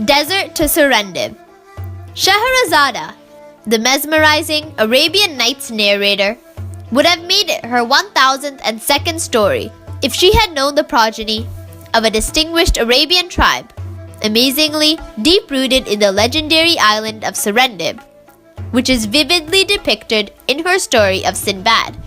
Desert to Serendib. Scheherazade, the mesmerizing Arabian Nights narrator, would have made it her 1002nd story if she had known the progeny of a distinguished Arabian tribe, amazingly deep-rooted in the legendary island of Serendib, which is vividly depicted in her story of Sinbad.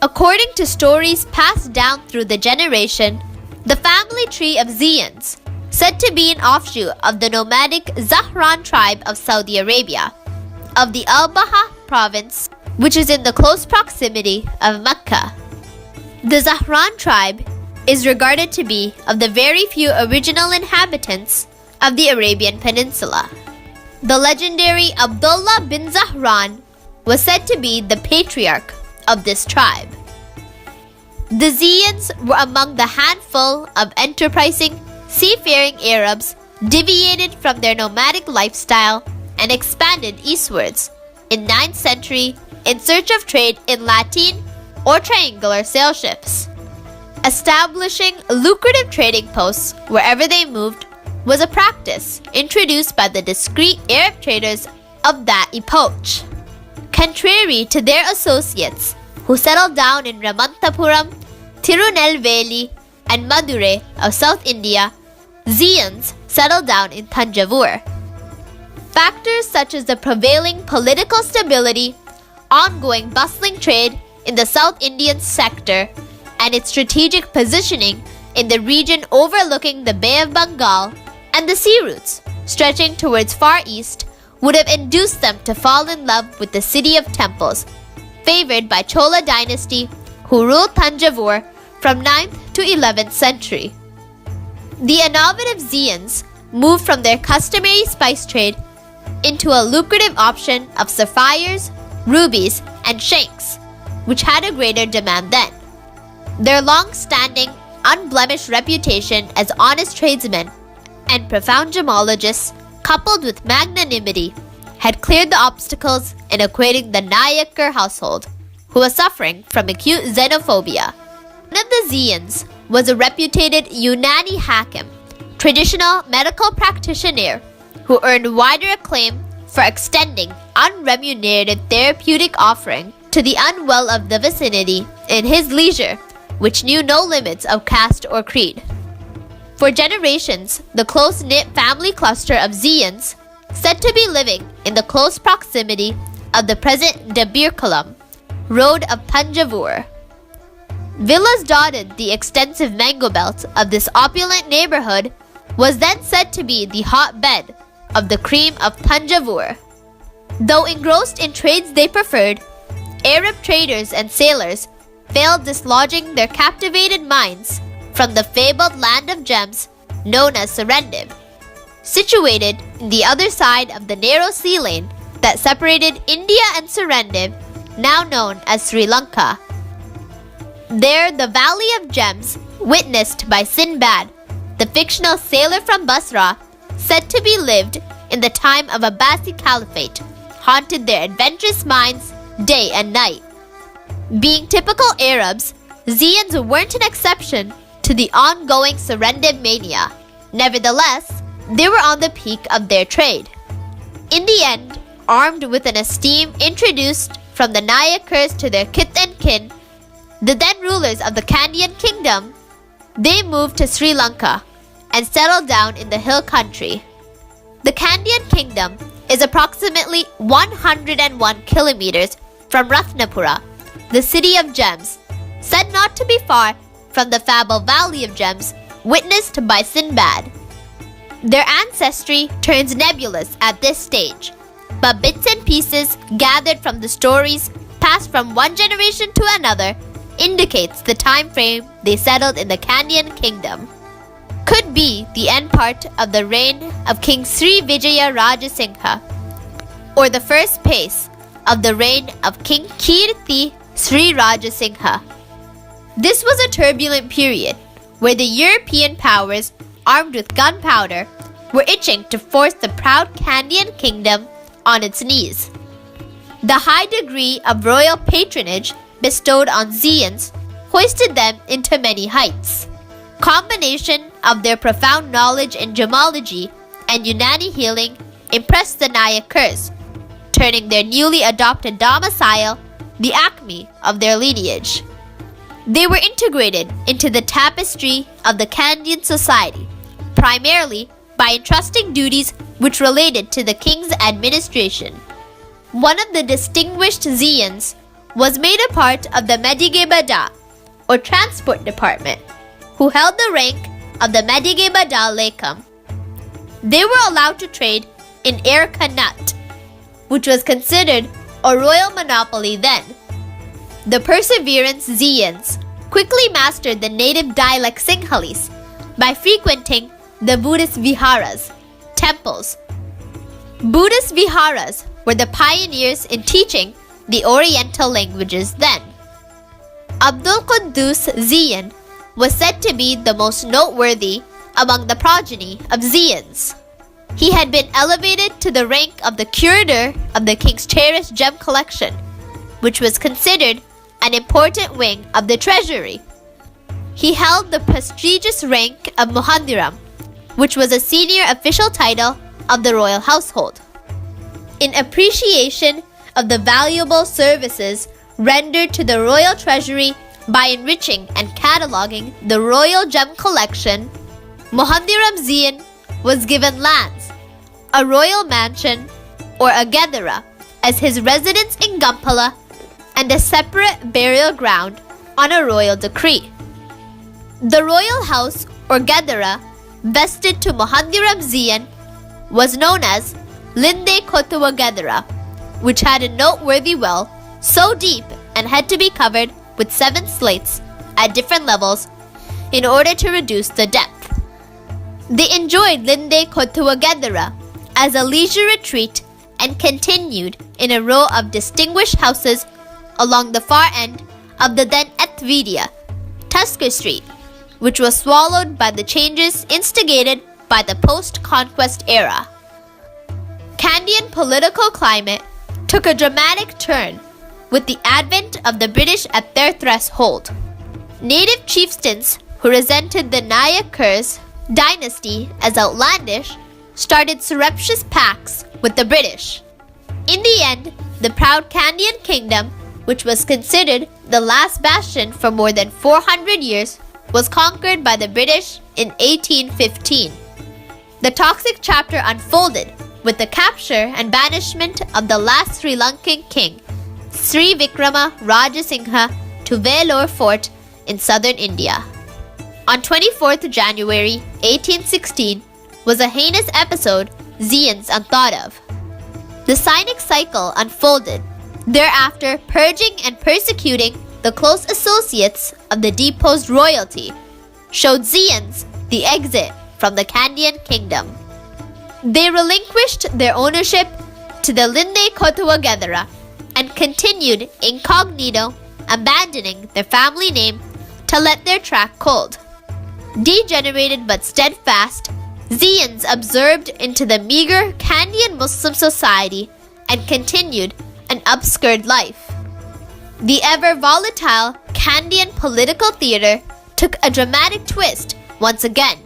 According to stories passed down through the generation, the family tree of Zeyans, said to be an offshoot of the nomadic Zahran tribe of Saudi Arabia, of the Al-Baha province, which is in the close proximity of Mecca. The Zahran tribe is regarded to be of the very few original inhabitants of the Arabian Peninsula. The legendary Abdullah bin Zahran was said to be the patriarch of this tribe. The Zeyans were among the handful of enterprising, seafaring Arabs deviated from their nomadic lifestyle and expanded eastwards in 9th century in search of trade in lateen or triangular sail ships. Establishing lucrative trading posts wherever they moved was a practice introduced by the discreet Arab traders of that epoch. Contrary to their associates who settled down in Ramantapuram, Tirunelveli, and Madurai of South India, Zeyans settled down in Thanjavur. Factors such as the prevailing political stability, ongoing bustling trade in the South Indian sector, and its strategic positioning in the region overlooking the Bay of Bengal and the sea routes stretching towards Far East would have induced them to fall in love with the city of temples, favored by Chola dynasty who ruled Thanjavur from 9th to 11th century. The innovative Zeyans moved from their customary spice trade into a lucrative option of sapphires, rubies, and shanks, which had a greater demand then. Their long-standing, unblemished reputation as honest tradesmen and profound gemologists, coupled with magnanimity, had cleared the obstacles in equating the Nayakar household, who was suffering from acute xenophobia. One of the Zeyans was a reputed Unani Hakim, traditional medical practitioner who earned wider acclaim for extending unremunerated therapeutic offering to the unwell of the vicinity in his leisure, which knew no limits of caste or creed. For generations, the close-knit family cluster of Zeyans, said to be living in the close proximity of the present Dabirkalam, road of Thanjavur. Villas dotted the extensive mango belt of this opulent neighborhood was then said to be the hotbed of the cream of Thanjavur. Though engrossed in trades they preferred, Arab traders and sailors failed dislodging their captivated minds from the fabled land of gems known as Serendib, situated in the other side of the narrow sea lane that separated India and Serendib, now known as Sri Lanka. There, the Valley of Gems, witnessed by Sinbad, the fictional sailor from Basra, said to be lived in the time of Abbasid Caliphate, haunted their adventurous minds day and night. Being typical Arabs, Zeyans weren't an exception to the ongoing Serendib mania. Nevertheless, they were on the peak of their trade. In the end, armed with an esteem introduced from the Nayakars to their kith and kin, the then rulers of the Kandyan kingdom, they moved to Sri Lanka and settled down in the hill country. The Kandyan kingdom is approximately 101 kilometers from Ratnapura, the city of gems, said not to be far from the fabled Valley of Gems witnessed by Sinbad. Their ancestry turns nebulous at this stage, but bits and pieces gathered from the stories passed from one generation to another indicates the time frame they settled in the Kandyan kingdom. Could be the end part of the reign of King Sri Vijaya Rajasingha, or the first pace of the reign of King Kirti Sri Rajasingha. This was a turbulent period where the European powers, armed with gunpowder, were itching to force the proud Kandyan kingdom on its knees. The high degree of royal patronage bestowed on Zeyans hoisted them into many heights. Combination of their profound knowledge in gemology and Unani healing impressed the Naya Kurds, turning their newly adopted domicile the acme of their lineage. They were integrated into the tapestry of the Kandyan society, primarily by entrusting duties which related to the king's administration. One of the distinguished Zeyans was made a part of the Medige-Bada, or transport department, who held the rank of the Medige-Bada Lekam. They were allowed to trade in air kanat, which was considered a royal monopoly then. The Perseverance Zeyans quickly mastered the native dialect Sinhalese by frequenting the Buddhist viharas, temples. Buddhist viharas were the pioneers in teaching the Oriental languages then. Abdul Quddus Zeyan was said to be the most noteworthy among the progeny of Zeyans. He had been elevated to the rank of the curator of the king's cherished gem collection, which was considered an important wing of the treasury. He held the prestigious rank of Muhandiram, which was a senior official title of the royal household. In appreciation of the valuable services rendered to the royal treasury by enriching and cataloging the royal gem collection, Muhandiram Zeyan was given lands, a royal mansion, or a gedera, as his residence in Gampala, and a separate burial ground on a royal decree. The royal house, or gedera, vested to Muhandiram Zeyan was known as Linde Kotuwa Gedera, which had a noteworthy well so deep and had to be covered with 7 slates at different levels in order to reduce the depth. They enjoyed Linde Kotuwa Gedera as a leisure retreat and continued in a row of distinguished houses along the far end of the then Ethvidia, Tusker Street, which was swallowed by the changes instigated by the post-conquest era. Kandyan political climate took a dramatic turn with the advent of the British at their threshold. Native chieftains who resented the Naya Kurds dynasty as outlandish started surreptitious pacts with the British. In the end, the proud Kandyan kingdom, which was considered the last bastion for more than 400 years, was conquered by the British in 1815. The toxic chapter unfolded with the capture and banishment of the last Sri Lankan king, Sri Vikrama Rajasinghe, to Vellore Fort in southern India. On 24th January 1816 was a heinous episode Zeyans unthought of. The Sinic cycle unfolded, thereafter purging and persecuting the close associates of the deposed royalty, showed Zeyans the exit from the Kandyan kingdom. They relinquished their ownership to the Linde Kotuwa Gedera and continued incognito, abandoning their family name to let their track cold. Degenerated but steadfast, Zeyans absorbed into the meager Kandyan Muslim society and continued an obscured life. The ever-volatile Kandyan political theater took a dramatic twist once again.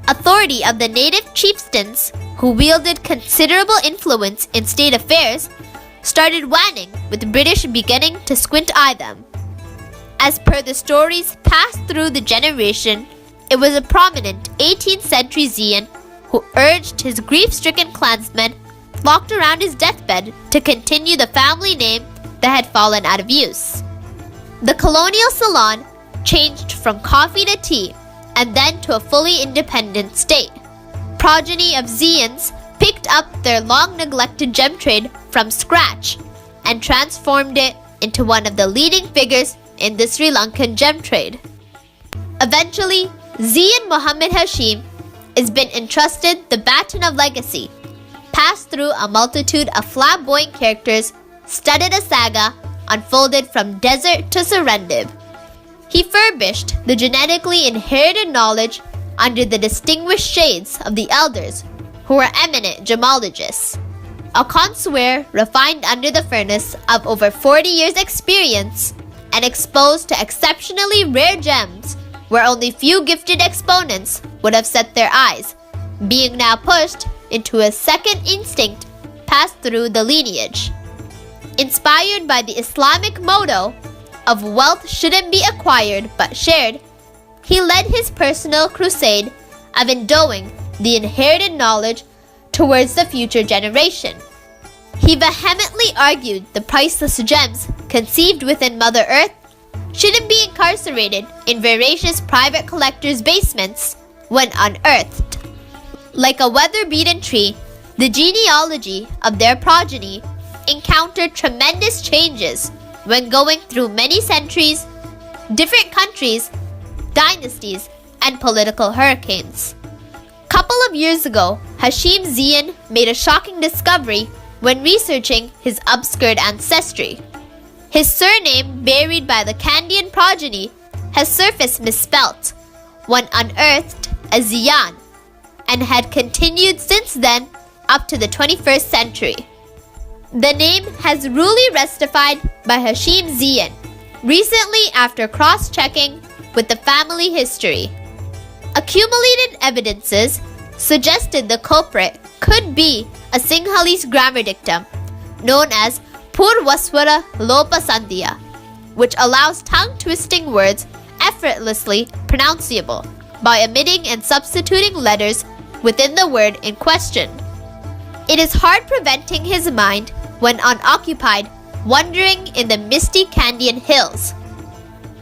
Authority of the native chieftains, who wielded considerable influence in state affairs, started waning, with British beginning to squint-eye them. As per the stories passed through the generation, it was a prominent 18th century Zeyan who urged his grief-stricken clansmen flocked around his deathbed to continue the family name that had fallen out of use. The colonial Ceylon changed from coffee to tea and then to a fully independent state. Progeny of Zeyans picked up their long-neglected gem trade from scratch and transformed it into one of the leading figures in the Sri Lankan gem trade. Eventually, Zeyan Muhammad Hashim has been entrusted the baton of legacy, passed through a multitude of flamboyant characters, studded a saga unfolded from desert to Serendib. He furbished the genetically inherited knowledge under the distinguished shades of the elders, who were eminent gemologists. A connoisseur refined under the furnace of over 40 years' experience and exposed to exceptionally rare gems where only few gifted exponents would have set their eyes, being now pushed into a second instinct passed through the lineage. Inspired by the Islamic motto of wealth shouldn't be acquired but shared, he led his personal crusade of endowing the inherited knowledge towards the future generation. He vehemently argued the priceless gems conceived within Mother Earth shouldn't be incarcerated in voracious private collectors' basements when unearthed. Like a weather-beaten tree, the genealogy of their progeny encountered tremendous changes when going through many centuries, different countries, dynasties, and political hurricanes. Couple of years ago, Hashim-Videos made a shocking discovery when researching his obscured ancestry. His surname, buried by the Kandyan progeny, has surfaced misspelt when unearthed as Zeyan, and had continued since then up to the 21st century. The name has really restified by Hashim-Videos recently after cross-checking with the family history. Accumulated evidences suggested the culprit could be a Sinhalese grammar dictum known as Purvaswara Lopa Sandhya, which allows tongue-twisting words effortlessly pronounceable by omitting and substituting letters within the word in question. It is hard preventing his mind when unoccupied wandering in the misty Kandyan hills.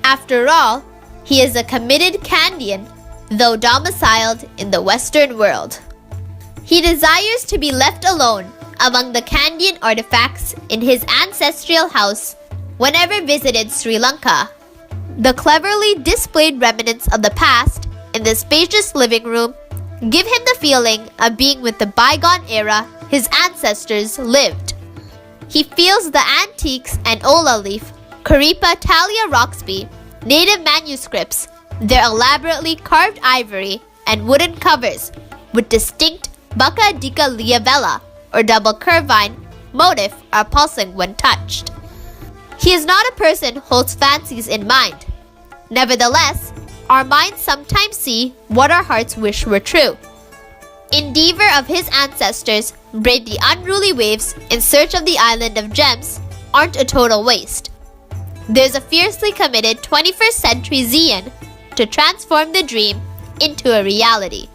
After all, he is a committed Kandyan, though domiciled in the Western world. He desires to be left alone among the Kandyan artifacts in his ancestral house whenever visited Sri Lanka. The cleverly displayed remnants of the past in the spacious living room give him the feeling of being with the bygone era his ancestors lived. He feels the antiques and Ola leaf, Karipa Talia Roxby, native manuscripts, their elaborately carved ivory and wooden covers with distinct Baka Dika Liavella or double curvine motif are pulsing when touched. He is not a person who holds fancies in mind. Nevertheless, our minds sometimes see what our hearts wish were true. Endeavor of his ancestors brave the unruly waves in search of the island of gems aren't a total waste. There's a fiercely committed 21st century Zeyan to transform the dream into a reality.